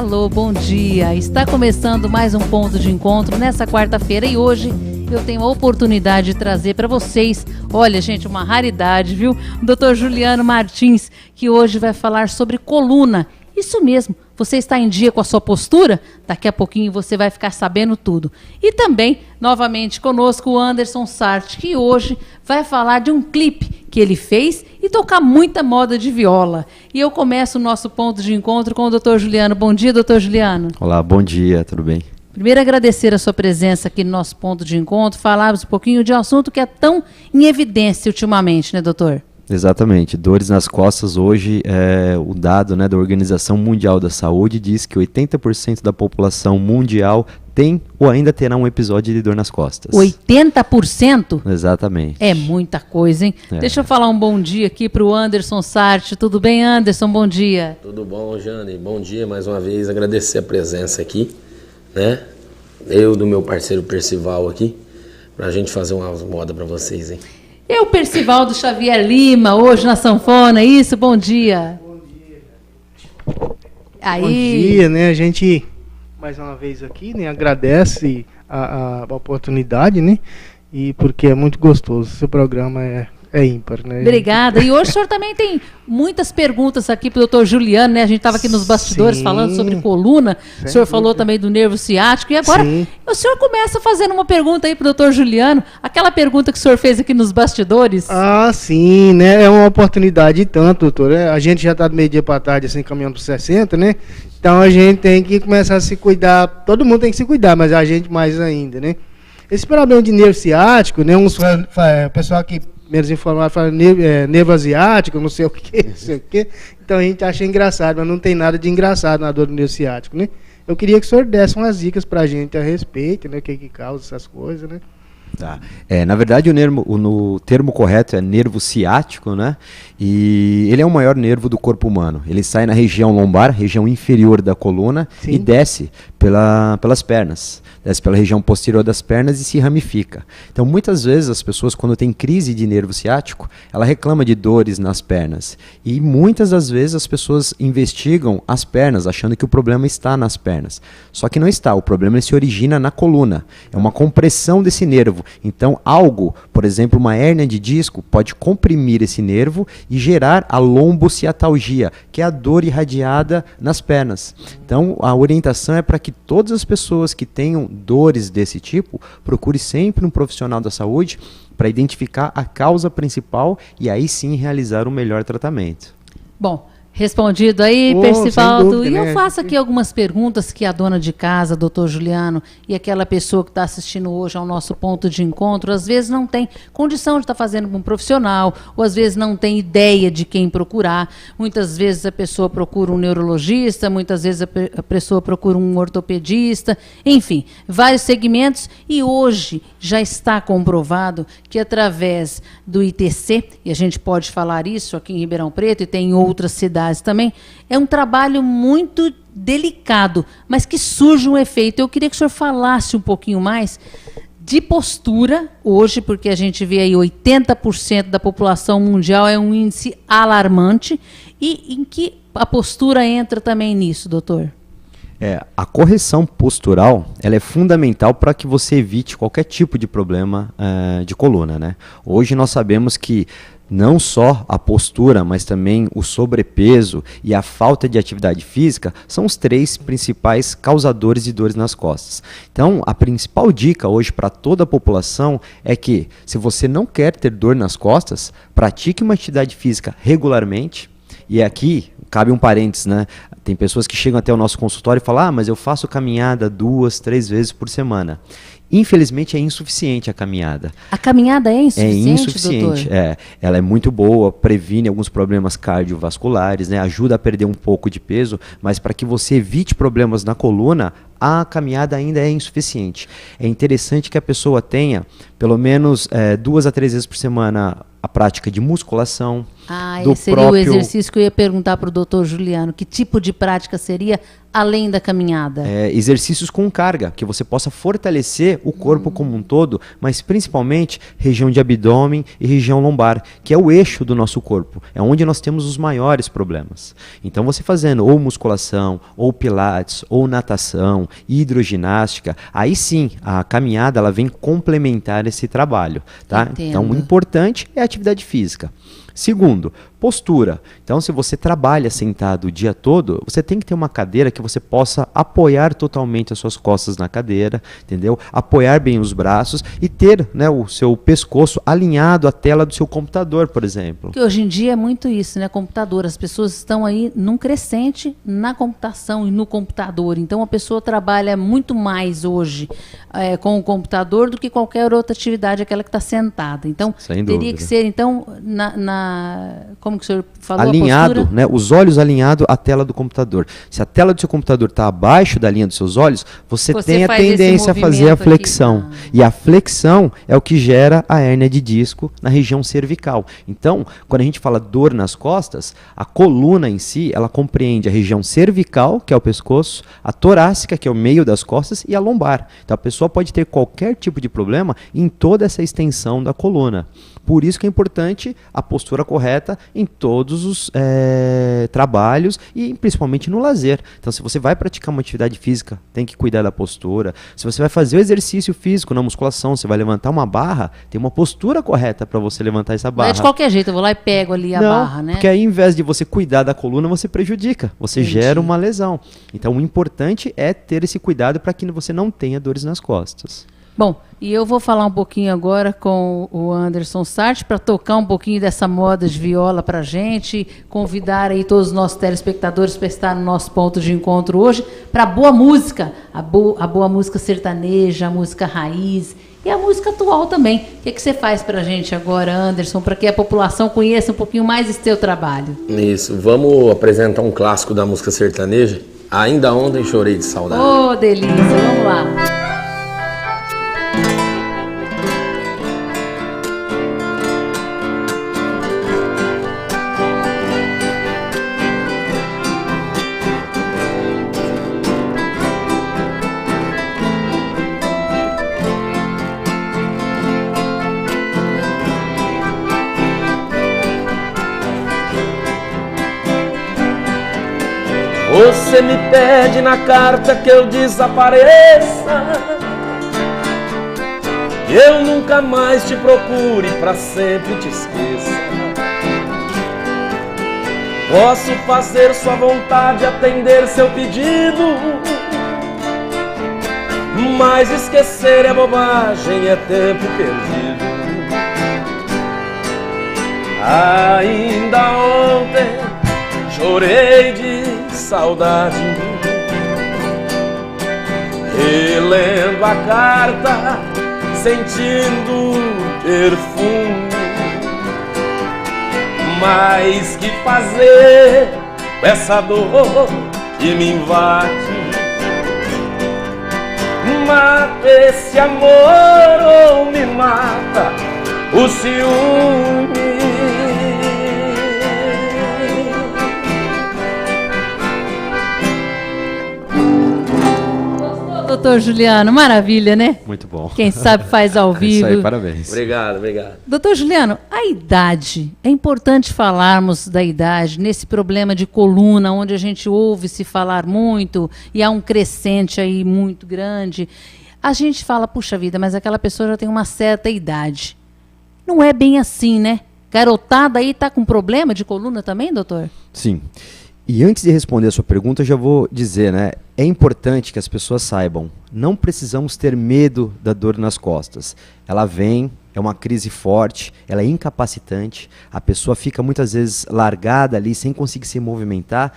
Alô, bom dia. Está começando mais um ponto de encontro nessa quarta-feira e hoje eu tenho a oportunidade de trazer para vocês, olha gente, uma raridade, viu? O Dr. Juliano Martins, que hoje vai falar sobre coluna. Isso mesmo, você está em dia com a sua postura? Daqui a pouquinho você vai ficar sabendo tudo. E também, novamente conosco, o Anderson Sarti, que hoje vai falar de um clipe que ele fez e tocar muita moda de viola. E eu começo o nosso ponto de encontro com o Dr. Juliano. Bom dia, Dr. Juliano. Olá, bom dia, tudo bem? Primeiro, agradecer a sua presença aqui no nosso ponto de encontro. Falarmos um pouquinho de um assunto que é tão em evidência ultimamente, né, doutor? Exatamente, dores nas costas hoje, o dado, né, da Organização Mundial da Saúde diz que 80% da população mundial tem ou ainda terá um episódio de dor nas costas. 80%? Exatamente. É muita coisa, hein? Deixa eu falar um bom dia aqui para o Anderson Sarti. Tudo bem, Anderson? Bom dia. Tudo bom, Jane? Bom dia mais uma vez. Agradecer a presença aqui, né? Eu do meu parceiro Percival aqui, pra gente fazer uma moda para vocês, hein? Eu, Percival do Xavier Lima, hoje na sanfona, isso? Bom dia. Bom dia. Aí. Bom dia, né? A gente, mais uma vez aqui, né? Agradece a oportunidade, né? E porque é muito gostoso. Seu programa é ímpar, né? Obrigada. E hoje o senhor também tem muitas perguntas aqui para o doutor Juliano, né? A gente estava aqui nos bastidores falando sobre coluna. O senhor falou também do nervo ciático. E agora o senhor começa fazendo uma pergunta aí para o doutor Juliano. Aquela pergunta que o senhor fez aqui nos bastidores. Ah, sim, né? É uma oportunidade e tanto, doutor. A gente já está do meio-dia para tarde, assim, caminhando para 60, né? Então a gente tem que começar a se cuidar. Todo mundo tem que se cuidar, mas a gente mais ainda, né? Esse problema de nervo ciático, né? O pessoal que menos informado fala nervo asiático, não sei o que, não sei o que. Então a gente acha engraçado, mas não tem nada de engraçado na dor do nervo ciático, né? Eu queria que o senhor desse umas dicas pra gente a respeito, né? O que causa essas coisas, né? Tá. Na verdade, o termo correto é nervo ciático, né? E ele é o maior nervo do corpo humano. Ele sai na região lombar, região inferior da coluna, e desce pelas pernas. Desce pela região posterior das pernas e se ramifica. Então, muitas vezes, as pessoas, quando têm crise de nervo ciático, ela reclama de dores nas pernas. E muitas das vezes, as pessoas investigam as pernas, achando que o problema está nas pernas. Só que não está. O problema se origina na coluna. É uma compressão desse nervo. Então, algo, por exemplo, uma hérnia de disco, pode comprimir esse nervo e gerar a lombociatalgia, que é a dor irradiada nas pernas. Então, a orientação é para que todas as pessoas que tenham dores desse tipo, procure sempre um profissional da saúde para identificar a causa principal e aí sim realizar o melhor tratamento. Bom, respondido aí, Percivaldo. Dúvida, E né? eu faço aqui algumas perguntas que a dona de casa, doutor Juliano, e aquela pessoa que está assistindo hoje ao nosso ponto de encontro, às vezes não tem condição de estar fazendo com um profissional, ou às vezes não tem ideia de quem procurar. Muitas vezes a pessoa procura um neurologista, muitas vezes a pessoa procura um ortopedista, enfim, vários segmentos. E hoje já está comprovado que através do ITC, e a gente pode falar isso aqui em Ribeirão Preto e tem em outras cidades também, é um trabalho muito delicado, mas que surge um efeito. Eu queria que o senhor falasse um pouquinho mais de postura hoje, porque a gente vê aí 80% da população mundial, é um índice alarmante, e em que a postura entra também nisso, doutor? A correção postural ela é fundamental para que você evite qualquer tipo de problema de coluna, né? Hoje nós sabemos que não só a postura, mas também o sobrepeso e a falta de atividade física são os 3 principais causadores de dores nas costas. Então, a principal dica hoje para toda a população é que, se você não quer ter dor nas costas, pratique uma atividade física regularmente. E aqui cabe um parênteses, né? Tem pessoas que chegam até o nosso consultório e falam: mas eu faço caminhada 2, 3 vezes por semana. Infelizmente é insuficiente a caminhada. A caminhada é insuficiente, É insuficiente, doutor? Ela é muito boa, previne alguns problemas cardiovasculares, né? Ajuda a perder um pouco de peso, mas para que você evite problemas na coluna, a caminhada ainda é insuficiente. É interessante que a pessoa tenha pelo menos 2 a 3 vezes por semana a prática de musculação. Esse seria o exercício que eu ia perguntar para o doutor Juliano. Que tipo de prática seria além da caminhada? Exercícios com carga, que você possa fortalecer o corpo como um todo, mas principalmente região de abdômen e região lombar, que é o eixo do nosso corpo. É onde nós temos os maiores problemas. Então você fazendo ou musculação, ou pilates, ou natação, hidroginástica, aí sim, a caminhada ela vem complementar esse trabalho. Tá? Então o importante é a atividade física. Segundo, postura. Então, se você trabalha sentado o dia todo, você tem que ter uma cadeira que você possa apoiar totalmente as suas costas na cadeira, entendeu? Apoiar bem os braços e ter, né, o seu pescoço alinhado à tela do seu computador, por exemplo. Que hoje em dia é muito isso, né? Computador. As pessoas estão aí num crescente na computação e no computador. Então, a pessoa trabalha muito mais hoje com o computador do que qualquer outra atividade, aquela que está sentada. Então, teria que ser, então, como que o senhor falou? Alinhado, né? Os olhos alinhados à tela do computador. Se a tela do seu computador está abaixo da linha dos seus olhos, você tem a tendência a fazer a flexão. E a flexão é o que gera a hérnia de disco na região cervical. Então, quando a gente fala dor nas costas, a coluna em si, ela compreende a região cervical, que é o pescoço, a torácica, que é o meio das costas, e a lombar. Então, a pessoa pode ter qualquer tipo de problema em toda essa extensão da coluna. Por isso que é importante a postura correta em todos os trabalhos e principalmente no lazer. Então, se você vai praticar uma atividade física, tem que cuidar da postura. Se você vai fazer o exercício físico na musculação, você vai levantar uma barra, tem uma postura correta para você levantar essa barra. Não é de qualquer jeito, eu vou lá e pego ali a barra, né? Porque aí, ao invés de você cuidar da coluna, você prejudica, você gera uma lesão. Então, o importante é ter esse cuidado para que você não tenha dores nas costas. Bom, e eu vou falar um pouquinho agora com o Anderson Sarti para tocar um pouquinho dessa moda de viola para a gente, convidar aí todos os nossos telespectadores para estar no nosso ponto de encontro hoje para boa música, a boa música sertaneja, a música raiz e a música atual também. O que você faz para a gente agora, Anderson, para que a população conheça um pouquinho mais esse teu trabalho? Isso, vamos apresentar um clássico da música sertaneja, Ainda Ontem Chorei de Saudade. Oh, delícia, vamos lá. Você me pede na carta que eu desapareça, que eu nunca mais te procure, pra sempre te esqueça. Posso fazer sua vontade, atender seu pedido, mas esquecer é bobagem, é tempo perdido. Ainda ontem chorei de saudade, relendo a carta, sentindo o perfume. Mas que fazer com essa dor que me invade? Mata esse amor ou me mata o ciúme? Doutor Juliano, maravilha, né? Muito bom. Quem sabe faz ao vivo. Isso aí, parabéns. Obrigado, obrigado. Doutor Juliano, a idade, é importante falarmos da idade nesse problema de coluna, onde a gente ouve se falar muito e há um crescente aí muito grande. A gente fala, puxa vida, mas aquela pessoa já tem uma certa idade. Não é bem assim, né? Garotada aí tá com problema de coluna também, doutor? Sim. E antes de responder a sua pergunta, eu já vou dizer, né? É importante que as pessoas saibam, não precisamos ter medo da dor nas costas. Ela vem, é uma crise forte, ela é incapacitante, a pessoa fica muitas vezes largada ali, sem conseguir se movimentar,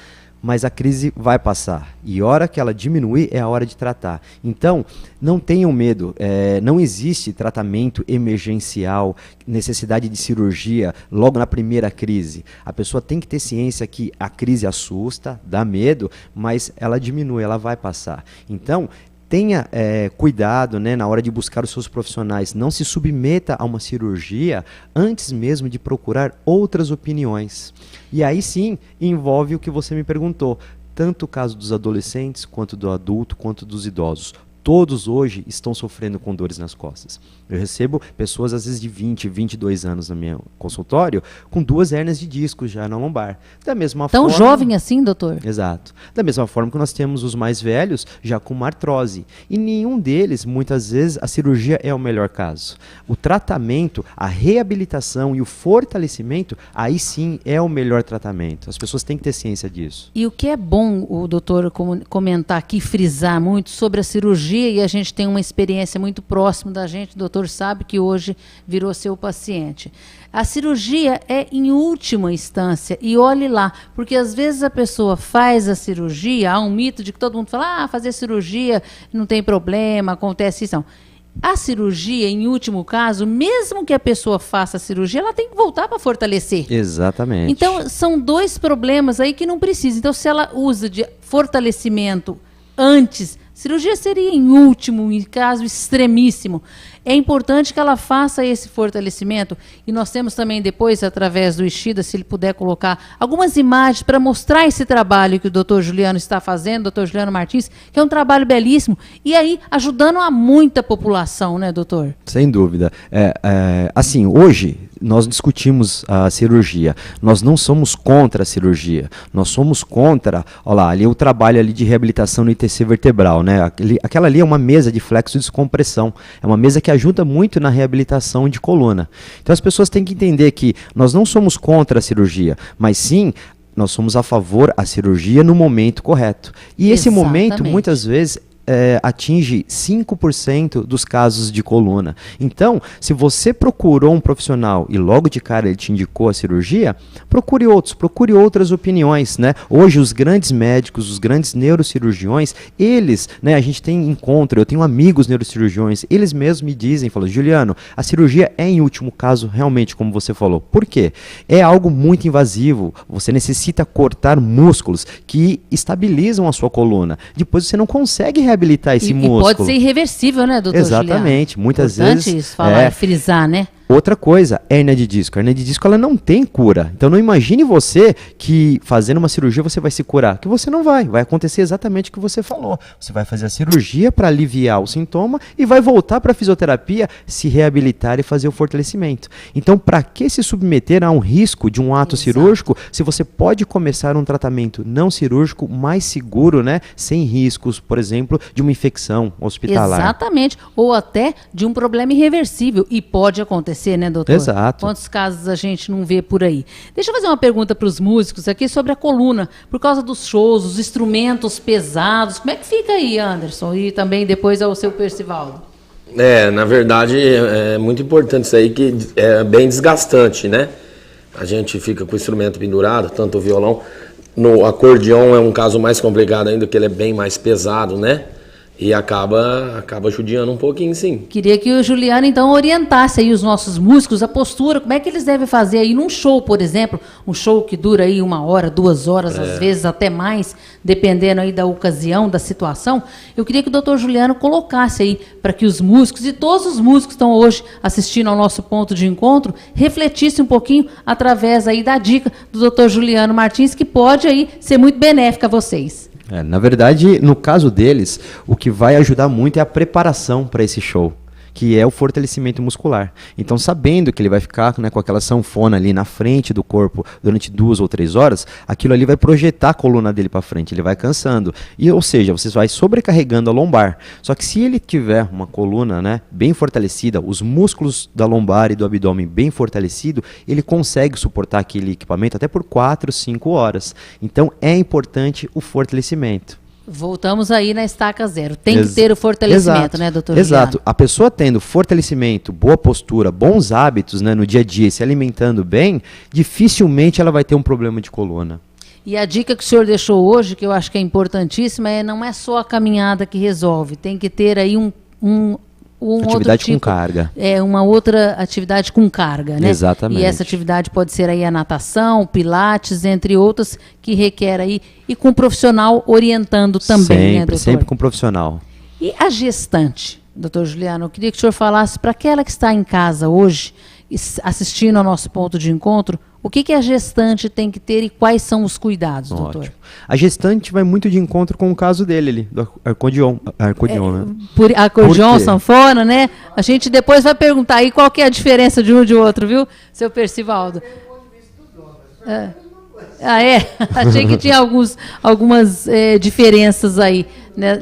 mas a crise vai passar. E a hora que ela diminuir é a hora de tratar. Então, não tenham medo. Não existe tratamento emergencial, necessidade de cirurgia logo na primeira crise. A pessoa tem que ter ciência que a crise assusta, dá medo, mas ela diminui, ela vai passar. Então, tenha cuidado, né, na hora de buscar os seus profissionais. Não se submeta a uma cirurgia antes mesmo de procurar outras opiniões. E aí sim, envolve o que você me perguntou. Tanto o caso dos adolescentes, quanto do adulto, quanto dos idosos. Todos hoje estão sofrendo com dores nas costas. Eu recebo pessoas, às vezes, de 20, 22 anos no meu consultório, com 2 hérnias de disco já na lombar. Da mesma Tão forma... jovem assim, doutor? Exato. Da mesma forma que nós temos os mais velhos já com uma artrose. E nenhum deles, muitas vezes, a cirurgia é o melhor caso. O tratamento, a reabilitação e o fortalecimento, aí sim é o melhor tratamento. As pessoas têm que ter ciência disso. E o que é bom o doutor comentar aqui, frisar muito sobre a cirurgia, e a gente tem uma experiência muito próxima da gente, o doutor sabe que hoje virou seu paciente. A cirurgia é em última instância, e olhe lá, porque às vezes a pessoa faz a cirurgia, há um mito de que todo mundo fala, fazer cirurgia não tem problema, acontece isso. Não. A cirurgia, em último caso, mesmo que a pessoa faça a cirurgia, ela tem que voltar para fortalecer. Exatamente. Então, são 2 problemas aí que não precisa. Então, se ela usa de fortalecimento antes, cirurgia seria em último, em caso extremíssimo. É importante que ela faça esse fortalecimento. E nós temos também depois, através do Ishida, se ele puder colocar algumas imagens para mostrar esse trabalho que o doutor Juliano está fazendo, doutor Juliano Martins, que é um trabalho belíssimo. E aí, ajudando a muita população, né, doutor? Sem dúvida. Assim, hoje nós discutimos a cirurgia. Nós não somos contra a cirurgia. Nós somos contra, olha lá, ali o trabalho ali de reabilitação no ITC vertebral, né? Aquela ali é uma mesa de flexo e descompressão. É uma mesa que ajuda muito na reabilitação de coluna. Então as pessoas têm que entender que nós não somos contra a cirurgia, mas sim nós somos a favor da cirurgia no momento correto. E esse momento, muitas vezes, atinge 5% dos casos de coluna. Então, se você procurou um profissional e logo de cara ele te indicou a cirurgia, procure outras opiniões, né? Hoje os grandes médicos, os grandes neurocirurgiões, eles, né, a gente tem encontro, eu tenho amigos neurocirurgiões, eles mesmos me dizem, falam, Juliano, a cirurgia é em último caso realmente, como você falou. Por quê? É algo muito invasivo, você necessita cortar músculos que estabilizam a sua coluna. Depois você não consegue reabilitar esse músculo. E pode ser irreversível, né, doutor Exatamente. Juliano? Muitas importante vezes... isso, falar, frisar, né? Outra coisa, hérnia de disco. A hérnia de disco ela não tem cura. Então não imagine você que fazendo uma cirurgia você vai se curar. Que você não vai. Vai acontecer exatamente o que você falou. Você vai fazer a cirurgia para aliviar o sintoma e vai voltar para a fisioterapia, se reabilitar e fazer o fortalecimento. Então para que se submeter a um risco de um ato cirúrgico se você pode começar um tratamento não cirúrgico mais seguro, né? Sem riscos, por exemplo, de uma infecção hospitalar. Exatamente. Ou até de um problema irreversível. E pode acontecer, né, doutor? Exato. Quantos casos a gente não vê por aí? Deixa eu fazer uma pergunta para os músicos aqui sobre a coluna, por causa dos shows, os instrumentos pesados. Como é que fica aí, Anderson? E também depois ao seu Percivaldo. Na verdade, é muito importante isso aí, que é bem desgastante, né? A gente fica com o instrumento pendurado, tanto o violão. No acordeão é um caso mais complicado ainda, porque ele é bem mais pesado, né? E acaba judiando um pouquinho, sim. Queria que o Juliano, então, orientasse aí os nossos músicos, a postura, como é que eles devem fazer aí num show, por exemplo, um show que dura aí 1 hora, 2 horas, às vezes até mais, dependendo aí da ocasião, da situação. Eu queria que o doutor Juliano colocasse aí, para que os músicos, e todos os músicos que estão hoje assistindo ao nosso ponto de encontro, refletissem um pouquinho através aí da dica do doutor Juliano Martins, que pode aí ser muito benéfica a vocês. Na verdade, no caso deles, o que vai ajudar muito é a preparação para esse show, que é o fortalecimento muscular. Então, sabendo que ele vai ficar, né, com aquela sanfona ali na frente do corpo durante 2 ou 3 horas, aquilo ali vai projetar a coluna dele para frente, ele vai cansando. Ou seja, você vai sobrecarregando a lombar. Só que se ele tiver uma coluna, né, bem fortalecida, os músculos da lombar e do abdômen bem fortalecido, ele consegue suportar aquele equipamento até por 4, 5 horas. Então, é importante o fortalecimento. Voltamos aí na estaca zero. Tem que ter o fortalecimento, né, doutor Exato. Juliano? A pessoa tendo fortalecimento, boa postura, bons hábitos, né, no dia a dia, se alimentando bem, dificilmente ela vai ter um problema de coluna. E a dica que o senhor deixou hoje, que eu acho que é importantíssima, não é só a caminhada que resolve. Tem que ter aí atividade com carga. Uma outra atividade com carga, né? Exatamente. E essa atividade pode ser aí a natação, pilates, entre outras, que requer aí, e com um profissional orientando também, né, doutor? Sempre com um profissional. E a gestante, doutor Juliano, eu queria que o senhor falasse para aquela que está em casa hoje, assistindo ao nosso ponto de encontro, o que a gestante tem que ter e quais são os cuidados, doutor? Ótimo. A gestante vai muito de encontro com o caso dele ali, do acordeon, né? Por acordeon, Por quê? sanfona, né? A gente depois vai perguntar aí qual que é a diferença de um e de outro, viu, seu Percivaldo? Achei que tinha algumas diferenças aí, né,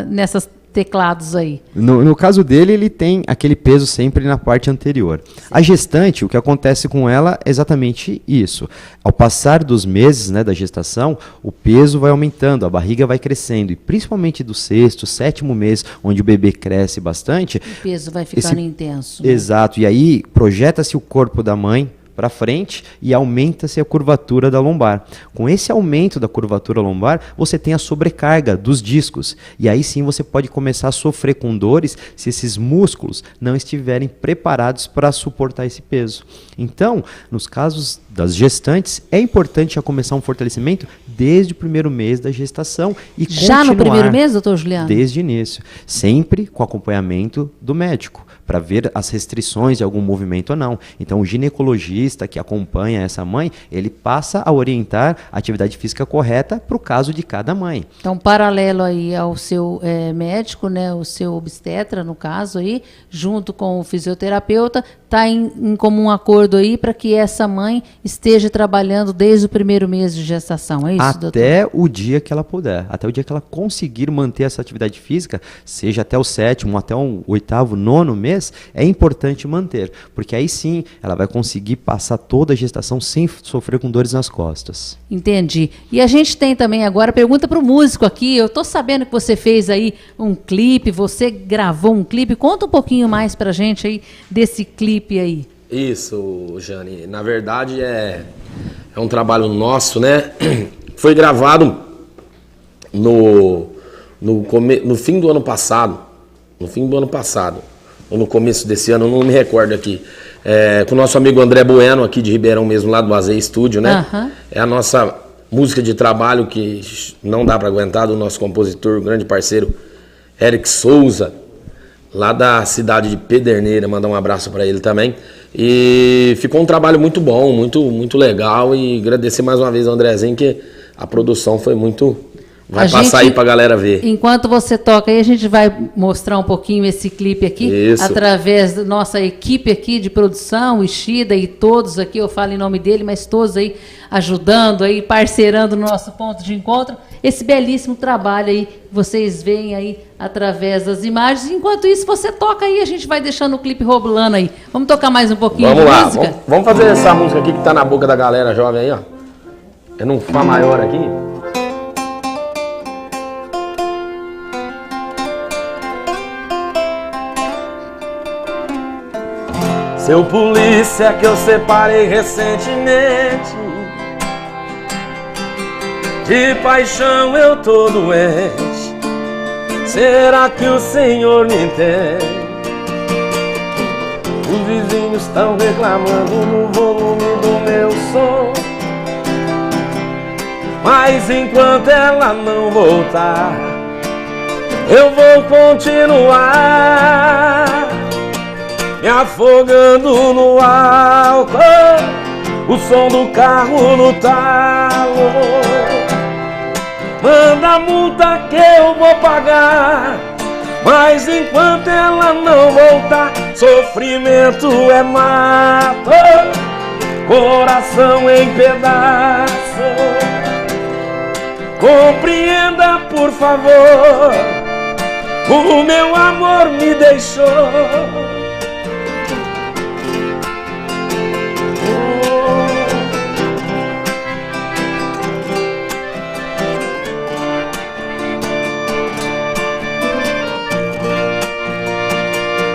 nessas teclados aí. No caso dele, ele tem aquele peso sempre na parte anterior. Sim. A gestante, o que acontece com ela é exatamente isso. Ao passar dos meses, né, da gestação, o peso vai aumentando, a barriga vai crescendo, e principalmente do 6º, 7º mês, onde o bebê cresce bastante... O peso vai ficando intenso. Né? Exato, e aí projeta-se o corpo da mãe para frente e aumenta-se a curvatura da lombar. Com esse aumento da curvatura lombar, você tem a sobrecarga dos discos. E aí sim você pode começar a sofrer com dores se esses músculos não estiverem preparados para suportar esse peso. Então, nos casos das gestantes, é importante já começar um fortalecimento desde o primeiro mês da gestação e já no primeiro mês, doutor Juliano? Desde o início. Sempre com acompanhamento do médico, para ver as restrições de algum movimento ou não. Então, o ginecologista que acompanha essa mãe, ele passa a orientar a atividade física correta para o caso de cada mãe. Então, paralelo aí ao seu médico, né, o seu obstetra, no caso aí, junto com o fisioterapeuta, está em comum acordo aí para que essa mãe esteja trabalhando desde o primeiro mês de gestação, é isso, doutor? Até o dia que ela puder, até o dia que ela conseguir manter essa atividade física, seja até o 7º, até o 8º, 9º mês, é importante manter, porque aí sim ela vai conseguir passar toda a gestação sem sofrer com dores nas costas. Entendi. E a gente tem também agora pergunta para o músico aqui. Eu estou sabendo que você fez aí um clipe, você gravou um clipe. Conta um pouquinho mais para a gente aí desse clipe aí. Isso, Jane. Na verdade é um trabalho nosso, né? Foi gravado no fim do ano passado. No fim do ano passado. Ou no começo desse ano, não me recordo aqui. Com o nosso amigo André Bueno, aqui de Ribeirão mesmo, lá do Azei Estúdio, né? Uhum. É a nossa música de trabalho que não dá para aguentar, do nosso compositor, grande parceiro, Eric Souza, lá da cidade de Pederneira, mandar um abraço para ele também. E ficou um trabalho muito bom, muito legal, e agradecer mais uma vez ao Andrezinho, que a produção foi muito... Vai passar aí pra galera ver. Enquanto você toca aí, a gente vai mostrar um pouquinho esse clipe aqui. Isso. Através da nossa equipe aqui de produção, o Ishida e todos aqui, eu falo em nome dele, mas todos aí ajudando, aí, parceirando no nosso ponto de encontro. Esse belíssimo trabalho aí, vocês veem aí através das imagens. Enquanto isso, você toca aí, a gente vai deixando o clipe rolando aí. Vamos tocar mais um pouquinho de música? Vamos fazer essa música aqui que tá na boca da galera jovem aí, ó. É num Fá maior aqui. Seu polícia que eu separei recentemente, de paixão eu tô doente. Será que o senhor me entende? Os vizinhos estão reclamando no volume do meu som, mas enquanto ela não voltar, eu vou continuar me afogando no álcool, o som do carro no talo. Manda a multa que eu vou pagar, mas enquanto ela não voltar, sofrimento é mato, coração em pedaços. Compreenda, por favor, o meu amor me deixou.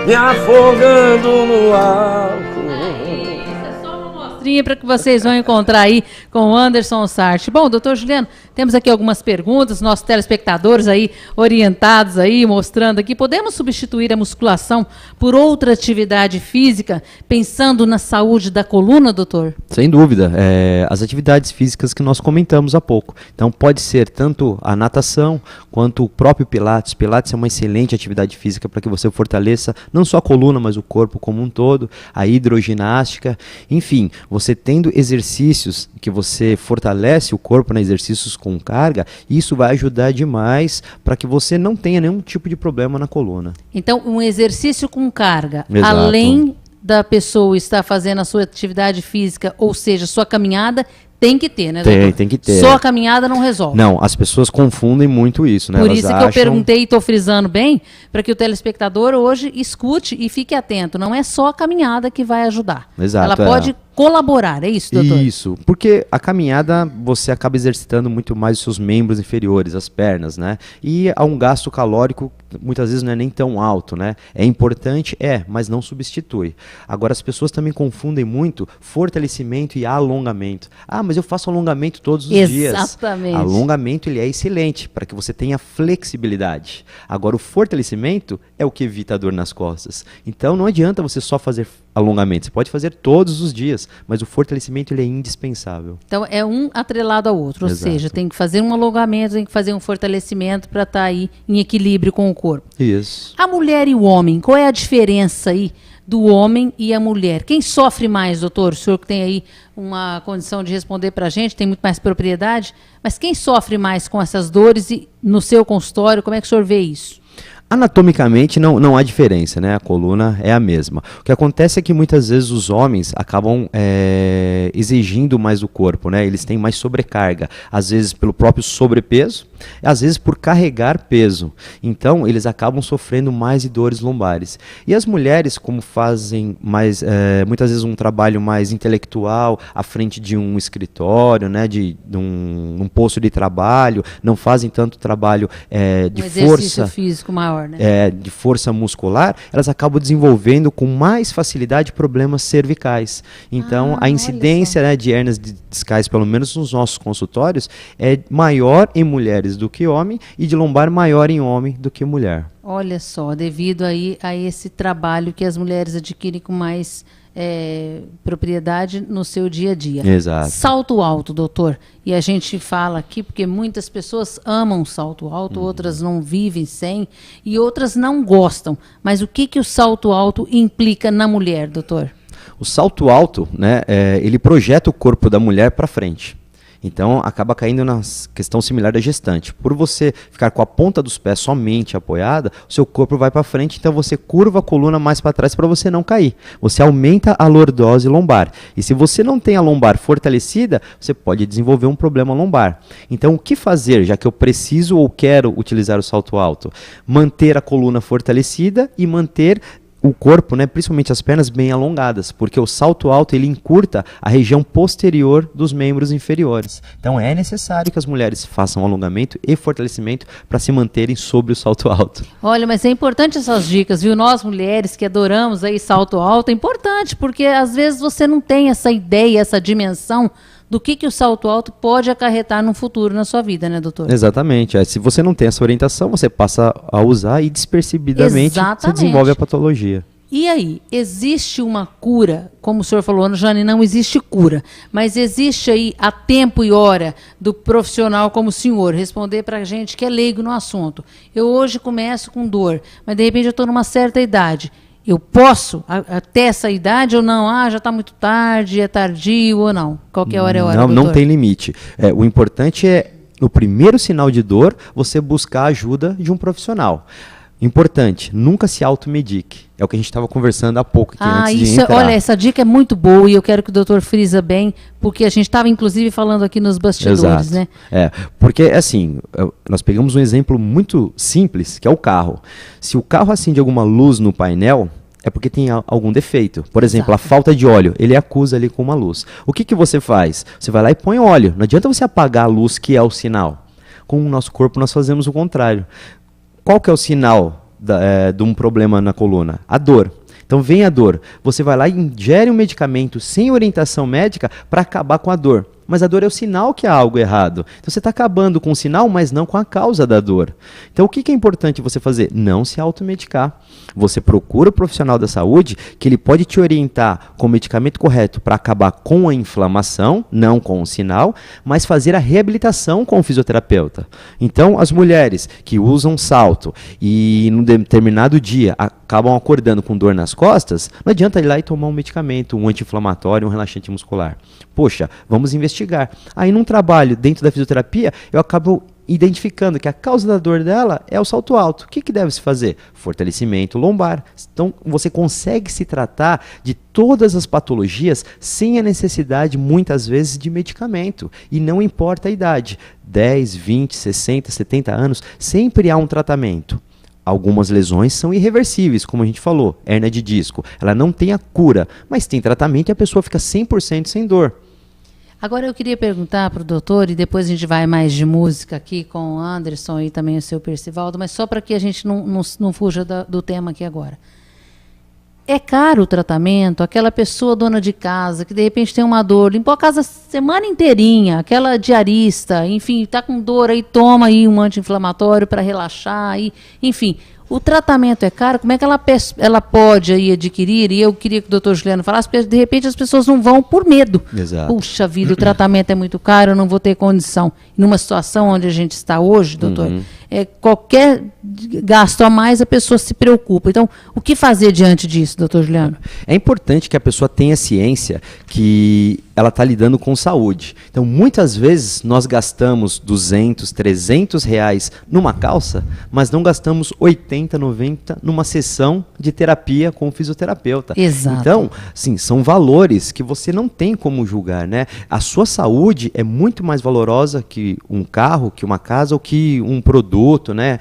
Me afogando no álcool. É só uma mostrinha para que vocês vão encontrar aí com o Anderson Sarte. Bom, doutor Juliano, Temos aqui algumas perguntas, nossos telespectadores aí orientados aí, mostrando aqui. Podemos substituir a musculação por outra atividade física, pensando na saúde da coluna, doutor? Sem dúvida. As atividades físicas que nós comentamos há pouco. Então, pode ser tanto a natação quanto o próprio Pilates. Pilates é uma excelente atividade física para que você fortaleça não só a coluna, mas o corpo como um todo. A hidroginástica. Enfim, você tendo exercícios que você fortalece o corpo, né, exercícios com carga, isso vai ajudar demais para que você não tenha nenhum tipo de problema na coluna. Então, um exercício com carga, Exato. além da pessoa estar fazendo a sua atividade física, ou seja, sua caminhada, tem que ter, né, doutor? Tem que ter. Só a caminhada não resolve. Não, as pessoas confundem muito isso, né? Por Elas isso que acham... eu perguntei e estou frisando bem, para que o telespectador hoje escute e fique atento. Não é só a caminhada que vai ajudar. Exato, ela pode colaborar, é isso, doutor? Isso, porque a caminhada você acaba exercitando muito mais os seus membros inferiores, as pernas, né? E há um gasto calórico muitas vezes não é nem tão alto, né? É importante, mas não substitui. Agora as pessoas também confundem muito fortalecimento e alongamento. Ah, mas eu faço alongamento todos os dias. Exatamente. Alongamento ele é excelente para que você tenha flexibilidade. Agora o fortalecimento é o que evita a dor nas costas. Então não adianta você só fazer alongamento, você pode fazer todos os dias, mas o fortalecimento ele é indispensável. Então é um atrelado ao outro, Exato. ou seja, tem que fazer um alongamento, tem que fazer um fortalecimento para estar aí em equilíbrio com o corpo. Isso. A mulher e o homem, qual é a diferença aí do homem e a mulher? Quem sofre mais, doutor? O senhor que tem aí uma condição de responder para a gente, tem muito mais propriedade, mas quem sofre mais com essas dores e no seu consultório, como é que o senhor vê isso? Anatomicamente não há diferença, né? A coluna é a mesma. O que acontece é que muitas vezes os homens acabam exigindo mais do corpo, né? Eles têm mais sobrecarga, às vezes pelo próprio sobrepeso, às vezes por carregar peso. Então eles acabam sofrendo mais de dores lombares. E as mulheres, como fazem mais, muitas vezes um trabalho mais intelectual à frente de um escritório, né? De um posto de trabalho, não fazem tanto trabalho de exercício força físico maior, né? de força muscular, elas acabam desenvolvendo com mais facilidade problemas cervicais. Então, a incidência, né, de hérnias discais, pelo menos nos nossos consultórios, é maior em mulheres do que homem e de lombar maior em homem do que mulher. Olha só, devido aí a esse trabalho que as mulheres adquirem com mais propriedade no seu dia a dia. Exato. Salto alto, doutor. E a gente fala aqui porque muitas pessoas amam salto alto, outras não vivem sem e outras não gostam. Mas o que o salto alto implica na mulher, doutor? O salto alto, né, ele projeta o corpo da mulher para frente. Então, acaba caindo na questão similar da gestante. Por você ficar com a ponta dos pés somente apoiada, o seu corpo vai para frente, então você curva a coluna mais para trás para você não cair. Você aumenta a lordose lombar. E se você não tem a lombar fortalecida, você pode desenvolver um problema lombar. Então, o que fazer, já que eu preciso ou quero utilizar o salto alto? Manter a coluna fortalecida e manter o corpo, né, principalmente as pernas, bem alongadas, porque o salto alto ele encurta a região posterior dos membros inferiores. Então é necessário que as mulheres façam alongamento e fortalecimento para se manterem sobre o salto alto. Olha, mas é importante essas dicas, viu? Nós mulheres que adoramos aí salto alto, é importante, porque às vezes você não tem essa ideia, essa dimensão do que o salto alto pode acarretar no futuro na sua vida, né, doutor? Exatamente. Se você não tem essa orientação, você passa a usar e despercebidamente você desenvolve a patologia. E aí, existe uma cura? Como o senhor falou, Jane, não existe cura, mas existe aí a tempo e hora do profissional como o senhor responder para a gente que é leigo no assunto. Eu hoje começo com dor, mas de repente eu estou numa certa idade. Eu posso até essa idade ou não? Ah, já está muito tarde, é tardio ou não? Qualquer hora é hora, doutor? Não tem limite. O importante é, no primeiro sinal de dor, você buscar a ajuda de um profissional. Importante, nunca se automedique. É o que a gente estava conversando há pouco aqui antes de entrar. Olha, essa dica é muito boa e eu quero que o doutor frisa bem, porque a gente estava inclusive falando aqui nos bastidores, Exato. né? Porque assim, nós pegamos um exemplo muito simples, que é o carro. Se o carro acende alguma luz no painel, é porque tem algum defeito. Por exemplo, a falta de óleo, ele acusa ali com uma luz. O que você faz? Você vai lá e põe óleo. Não adianta você apagar a luz que é o sinal. Com o nosso corpo nós fazemos o contrário. Qual que é o sinal de um problema na coluna? A dor. Então vem a dor. Você vai lá e ingere um medicamento sem orientação médica para acabar com a dor. mas a dor é o sinal que há algo errado. Então você está acabando com o sinal, mas não com a causa da dor. Então o que é importante você fazer? Não se automedicar. Você procura o profissional da saúde, que ele pode te orientar com o medicamento correto para acabar com a inflamação, não com o sinal, mas fazer a reabilitação com o fisioterapeuta. Então as mulheres que usam salto e num determinado dia acabam acordando com dor nas costas, não adianta ir lá e tomar um medicamento, um anti-inflamatório, um relaxante muscular. Poxa, vamos investigar. Aí num trabalho dentro da fisioterapia, eu acabo identificando que a causa da dor dela é o salto alto. O que deve se fazer? Fortalecimento lombar. Então você consegue se tratar de todas as patologias sem a necessidade, muitas vezes, de medicamento. E não importa a idade, 10, 20, 60, 70 anos, sempre há um tratamento. Algumas lesões são irreversíveis, como a gente falou, hérnia de disco. Ela não tem a cura, mas tem tratamento e a pessoa fica 100% sem dor. Agora eu queria perguntar para o doutor, e depois a gente vai mais de música aqui com o Anderson e também o seu Percivaldo, mas só para que a gente não fuja do tema aqui agora. É caro o tratamento? Aquela pessoa dona de casa que de repente tem uma dor, limpou a casa a semana inteirinha, aquela diarista, enfim, está com dor aí, toma aí um anti-inflamatório para relaxar, aí, enfim... O tratamento é caro? Como é que ela pode aí adquirir? E eu queria que o doutor Juliano falasse, porque de repente as pessoas não vão por medo. Exato. Puxa vida, o tratamento é muito caro, eu não vou ter condição. Numa situação onde a gente está hoje, doutor, qualquer gasto a mais a pessoa se preocupa. Então, o que fazer diante disso, doutor Juliano? É importante que a pessoa tenha ciência que ela está lidando com saúde. Então, muitas vezes nós gastamos 200, 300 reais numa calça, mas não gastamos 80, 90 numa sessão de terapia com o fisioterapeuta. Exato. Então, sim, são valores que você não tem como julgar, né? A sua saúde é muito mais valorosa que um carro, que uma casa ou que um produto, né?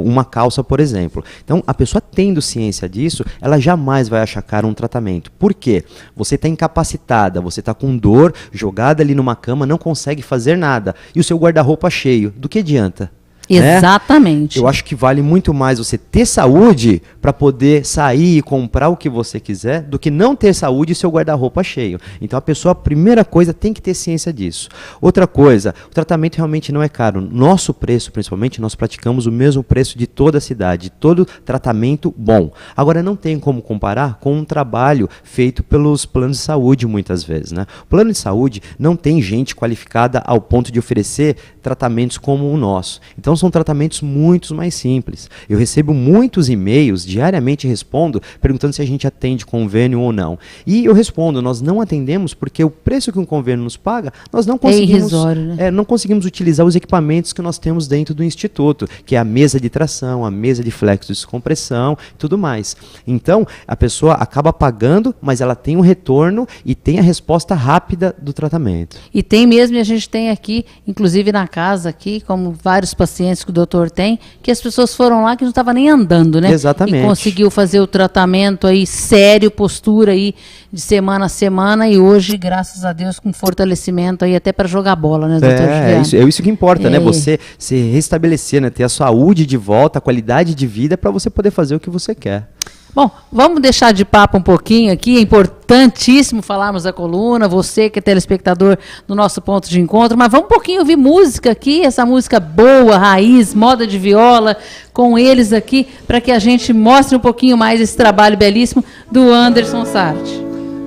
Uma calça, por exemplo. Então, a pessoa tendo ciência disso, ela jamais vai achar caro um tratamento. Por quê? Você está incapacitada, você está com dor, jogada ali numa cama, não consegue fazer nada. E o seu guarda-roupa cheio. Do que adianta? Exatamente. Eu acho que vale muito mais você ter saúde para poder sair e comprar o que você quiser do que não ter saúde e seu guarda-roupa cheio. Então a pessoa, a primeira coisa, tem que ter ciência disso. Outra coisa, o tratamento realmente não é caro. Nosso preço, principalmente, nós praticamos o mesmo preço de toda a cidade, todo tratamento bom. Agora não tem como comparar com um trabalho feito pelos planos de saúde muitas vezes, né? O plano de saúde não tem gente qualificada ao ponto de oferecer tratamentos como o nosso. Então são tratamentos muito mais simples. Eu recebo muitos e-mails, diariamente respondo, perguntando se a gente atende convênio ou não. E eu respondo, nós não atendemos porque o preço que um convênio nos paga, nós não conseguimos, irrisório, né? Não conseguimos utilizar os equipamentos que nós temos dentro do Instituto, que é a mesa de tração, a mesa de flexo de descompressão e tudo mais. Então, a pessoa acaba pagando, mas ela tem um retorno e tem a resposta rápida do tratamento. E tem mesmo, e a gente tem aqui, inclusive na casa aqui, como vários pacientes que o doutor tem, que as pessoas foram lá que não estavam nem andando, né? Exatamente. E conseguiu fazer o tratamento aí sério, postura aí de semana a semana, e hoje, graças a Deus, com fortalecimento aí até para jogar bola, né, doutor Juliano? Isso que importa, né? Você se restabelecer, né? Ter a saúde de volta, a qualidade de vida para você poder fazer o que você quer. Bom, vamos deixar de papo um pouquinho aqui, é importantíssimo falarmos da coluna, você que é telespectador do nosso ponto de encontro, mas vamos um pouquinho ouvir música aqui, essa música boa, raiz, moda de viola, com eles aqui, para que a gente mostre um pouquinho mais esse trabalho belíssimo do Anderson Sarti.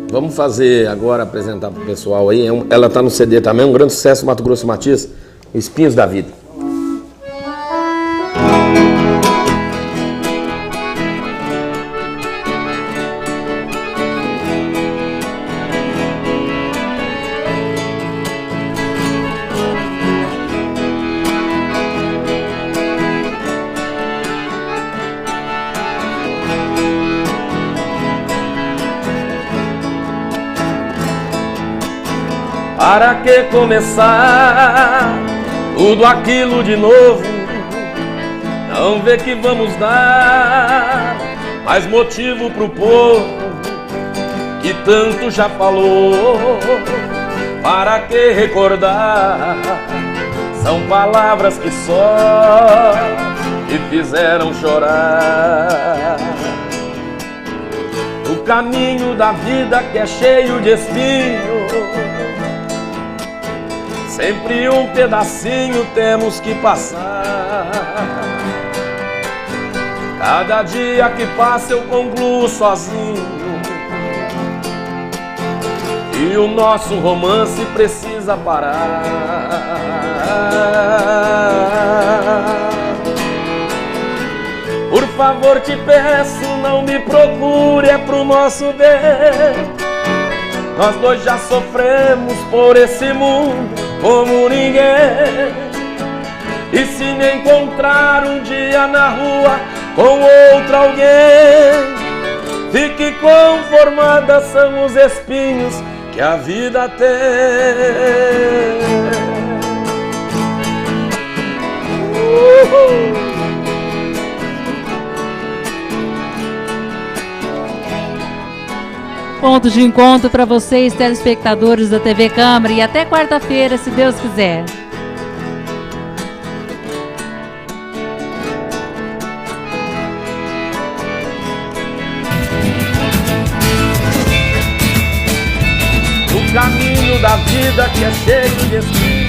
Vamos fazer agora, apresentar para o pessoal aí, ela está no CD também, um grande sucesso do Mato Grosso e Matias, Espinhos da Vida. Para que começar tudo aquilo de novo? Não vê que vamos dar mais motivo pro povo que tanto já falou. Para que recordar? São palavras que só te fizeram chorar. O caminho da vida que é cheio de espinhos, sempre um pedacinho temos que passar. Cada dia que passa eu concluo sozinho, e o nosso romance precisa parar. Por favor, te peço, não me procure, é pro nosso bem. Nós dois já sofremos por esse mundo como ninguém. E se me encontrar um dia na rua com outro alguém, fique conformada, são os espinhos que a vida tem. Ponto de encontro para vocês, telespectadores da TV Câmara, e até quarta-feira, se Deus quiser. No caminho da vida que é cheio de espinhos,